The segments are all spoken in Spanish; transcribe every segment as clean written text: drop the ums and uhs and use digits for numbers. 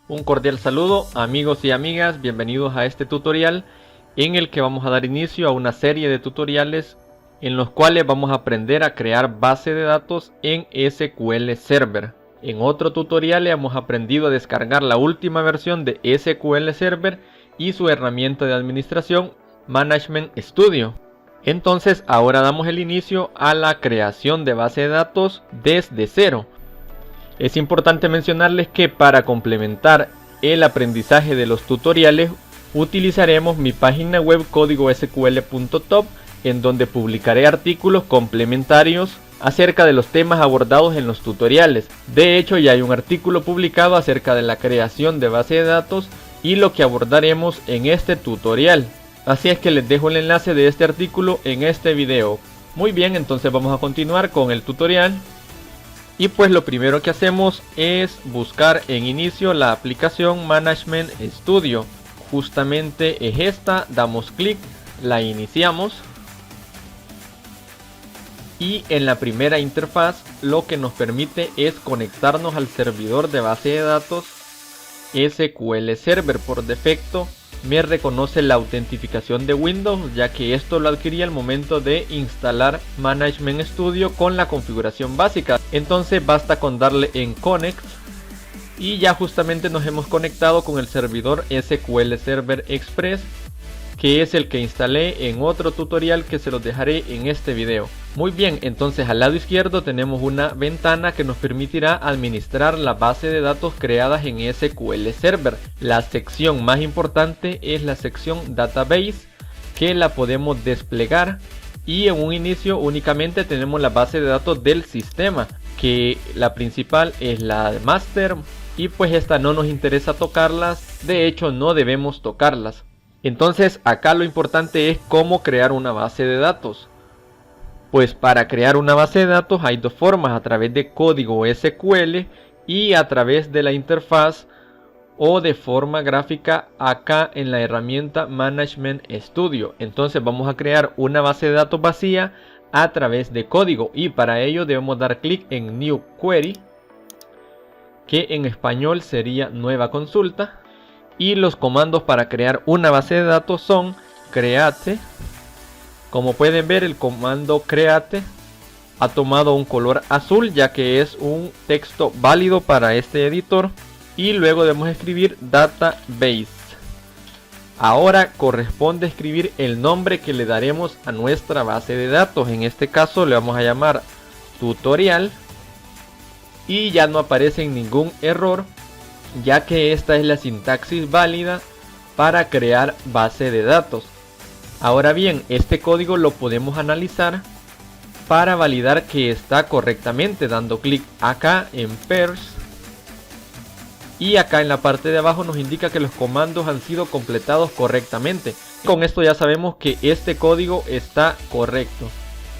Un cordial saludo amigos y amigas, bienvenidos a este tutorial en el que vamos a dar inicio a una serie de tutoriales en los cuales vamos a aprender a crear base de datos en SQL Server. En otro tutorial hemos aprendido a descargar la última versión de SQL Server y su herramienta de administración Management Studio. Entonces ahora damos el inicio a la creación de base de datos desde cero. Es importante mencionarles que para complementar el aprendizaje de los tutoriales utilizaremos mi página web códigosql.top, en donde publicaré artículos complementarios acerca de los temas abordados en los tutoriales. De hecho, ya hay un artículo publicado acerca de la creación de base de datos y lo que abordaremos en este tutorial. Así es que les dejo el enlace de este artículo en este video. Muy bien, entonces vamos a continuar con el tutorial. Y pues lo primero que hacemos es buscar en inicio la aplicación Management Studio. Justamente es esta, damos clic, la iniciamos. Y en la primera interfaz lo que nos permite es conectarnos al servidor de base de datos SQL Server. Por defecto me reconoce la autentificación de Windows, ya que esto lo adquirí al momento de instalar Management Studio con la configuración básica. Entonces basta con darle en Connect y ya justamente nos hemos conectado con el servidor SQL Server Express, que es el que instalé en otro tutorial que se los dejaré en este video. Muy bien, entonces al lado izquierdo tenemos una ventana que nos permitirá administrar la base de datos creadas en SQL Server. La sección más importante es la sección Database, que la podemos desplegar, y en un inicio únicamente tenemos la base de datos del sistema, que la principal es la de Master, y pues esta no nos interesa tocarlas, de hecho no debemos tocarlas. Entonces acá lo importante es cómo crear una base de datos. Pues para crear una base de datos hay dos formas: a través de código SQL y a través de la interfaz o de forma gráfica acá en la herramienta Management Studio. Entonces vamos a crear una base de datos vacía a través de código, y para ello debemos dar clic en New Query, que en español sería nueva consulta. Y los comandos para crear una base de datos son create. Como pueden ver, el comando create ha tomado un color azul, ya que es un texto válido para este editor. Y luego debemos escribir database. Ahora corresponde escribir el nombre que le daremos a nuestra base de datos. En este caso le vamos a llamar tutorial. Y ya no aparece ningún error, ya que esta es la sintaxis válida para crear base de datos. Ahora bien, este código lo podemos analizar para validar que está correctamente, dando clic acá en Parse, y acá en la parte de abajo nos indica que los comandos han sido completados correctamente. Con esto ya sabemos que este código está correcto.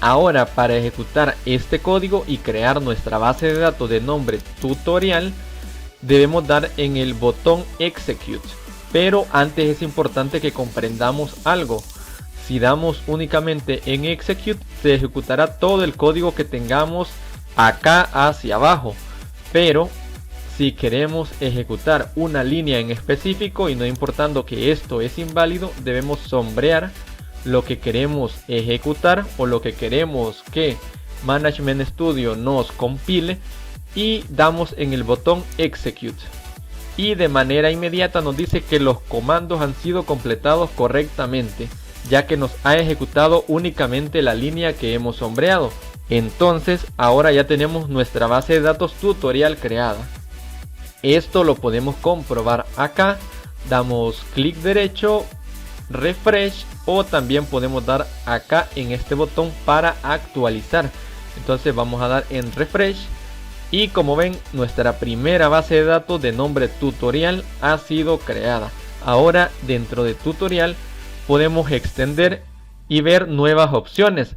Ahora, para ejecutar este código y crear nuestra base de datos de nombre tutorial, debemos dar en el botón Execute. Pero antes es importante que comprendamos algo. Si damos únicamente en Execute, se ejecutará todo el código que tengamos acá hacia abajo. Pero si queremos ejecutar una línea en específico, y no importando que esto es inválido, debemos sombrear lo que queremos ejecutar o lo que queremos que Management Studio nos compile, y damos en el botón Execute. Y de manera inmediata nos dice que los comandos han sido completados correctamente, ya que nos ha ejecutado únicamente la línea que hemos sombreado. Entonces ahora ya tenemos nuestra base de datos tutorial creada. Esto lo podemos comprobar acá. Damos clic derecho, refresh, o también podemos dar acá en este botón para actualizar. Entonces vamos a dar en refresh, y como ven, nuestra primera base de datos de nombre tutorial ha sido creada. Ahora dentro de tutorial podemos extender y ver nuevas opciones.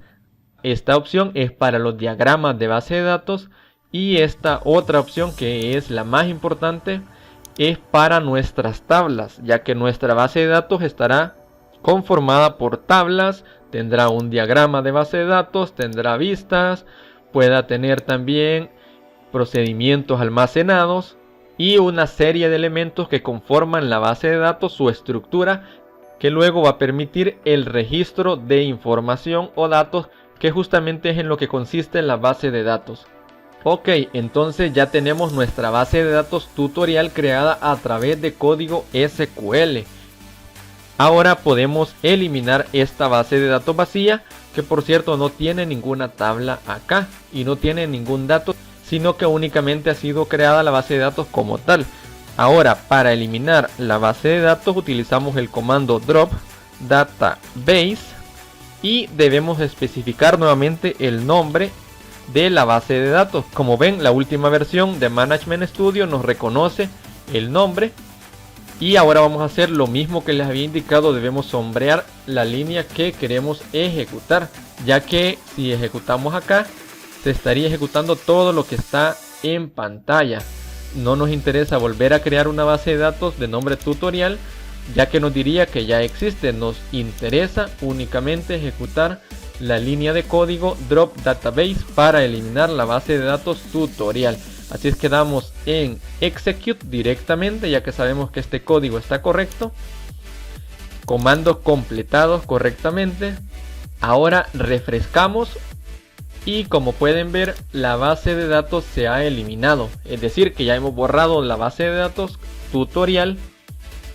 Esta opción es para los diagramas de base de datos, y esta otra opción, que es la más importante, es para nuestras tablas, ya que nuestra base de datos estará conformada por tablas. Tendrá un diagrama de base de datos, tendrá vistas, pueda tener también procedimientos almacenados, y una serie de elementos que conforman la base de datos, su estructura, que luego va a permitir el registro de información o datos, que justamente es en lo que consiste la base de datos. Ok, entonces ya tenemos nuestra base de datos tutorial creada a través de código SQL. Ahora podemos eliminar esta base de datos vacía, que por cierto no tiene ninguna tabla acá y no tiene ningún dato, sino que únicamente ha sido creada la base de datos como tal. Ahora, para eliminar la base de datos utilizamos el comando drop database y debemos especificar nuevamente el nombre de la base de datos. Como ven, la última versión de Management Studio nos reconoce el nombre. Y ahora vamos a hacer lo mismo que les había indicado, debemos sombrear la línea que queremos ejecutar, ya que si ejecutamos acá, se estaría ejecutando todo lo que está en pantalla. No nos interesa volver a crear una base de datos de nombre tutorial, ya que nos diría que ya existe. Nos interesa únicamente ejecutar la línea de código drop database para eliminar la base de datos tutorial. Así es que damos en execute directamente, ya que sabemos que este código está correcto. Comandos completados correctamente. Ahora refrescamos y como pueden ver, la base de datos se ha eliminado. Es decir, que ya hemos borrado la base de datos tutorial.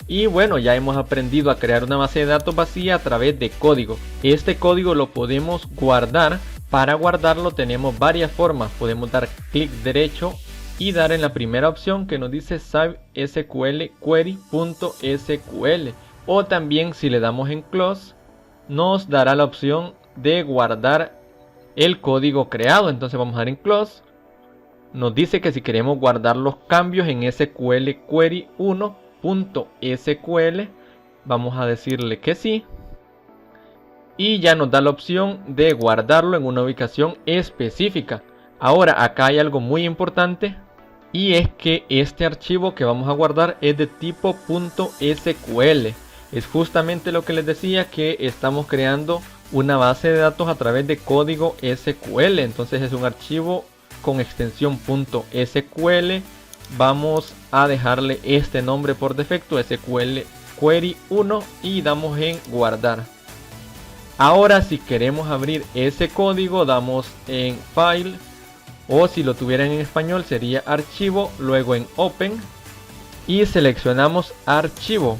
Y bueno, ya hemos aprendido a crear una base de datos vacía a través de código. Este código lo podemos guardar. Para guardarlo tenemos varias formas. Podemos dar clic derecho y dar en la primera opción que nos dice Save SQL Query.sql. O también si le damos en Close, nos dará la opción de guardar el código creado. Entonces vamos a dar en Close. Nos dice que si queremos guardar los cambios en SQL Query 1.sql, vamos a decirle que sí. Y ya nos da la opción de guardarlo en una ubicación específica. Ahora acá hay algo muy importante, y es que este archivo que vamos a guardar es de tipo .sql. Es justamente lo que les decía, que estamos creando una base de datos a través de código SQL. Entonces es un archivo con extensión .sql. Vamos a dejarle este nombre por defecto, SQL Query 1, y damos en guardar. Ahora si queremos abrir ese código, damos en File, o si lo tuvieran en español sería Archivo, luego en Open y seleccionamos Archivo.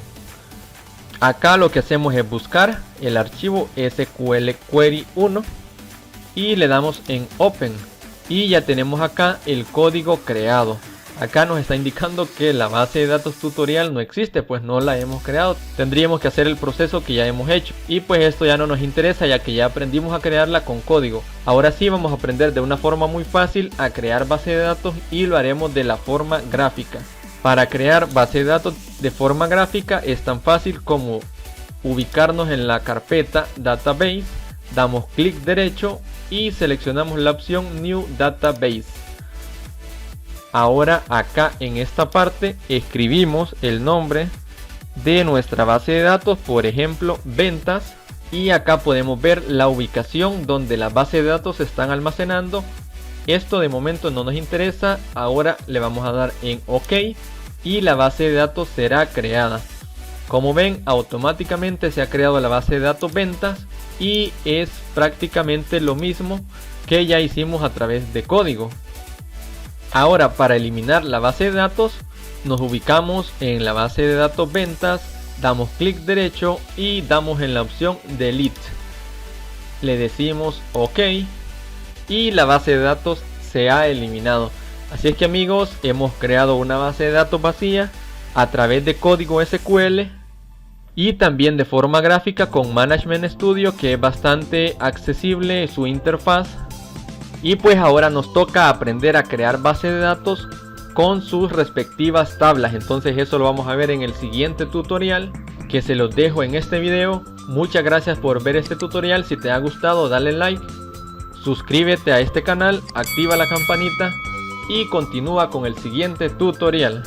Acá lo que hacemos es buscar el archivo SQL Query 1 y le damos en Open y ya tenemos acá el código creado. Acá nos está indicando que la base de datos tutorial no existe, pues no la hemos creado. Tendríamos que hacer el proceso que ya hemos hecho, y pues esto ya no nos interesa, ya que ya aprendimos a crearla con código. Ahora sí vamos a aprender de una forma muy fácil a crear base de datos, y lo haremos de la forma gráfica. Para crear base de datos de forma gráfica es tan fácil como ubicarnos en la carpeta Database, damos clic derecho y seleccionamos la opción New Database. Ahora acá en esta parte escribimos el nombre de nuestra base de datos, por ejemplo ventas, y acá podemos ver la ubicación donde las bases de datos se están almacenando. Esto de momento no nos interesa. Ahora le vamos a dar en OK y la base de datos será creada. Como ven, automáticamente se ha creado la base de datos ventas, y es prácticamente lo mismo que ya hicimos a través de código. Ahora, para eliminar la base de datos, nos ubicamos en la base de datos ventas, damos clic derecho y damos en la opción Delete. Le decimos OK y la base de datos se ha eliminado. Así es que amigos, hemos creado una base de datos vacía a través de código SQL y también de forma gráfica con Management Studio, que es bastante accesible su interfaz. Y pues ahora nos toca aprender a crear base de datos con sus respectivas tablas. Entonces eso lo vamos a ver en el siguiente tutorial, que se los dejo en este video. Muchas gracias por ver este tutorial. Si te ha gustado, dale like, suscríbete a este canal, activa la campanita y continúa con el siguiente tutorial.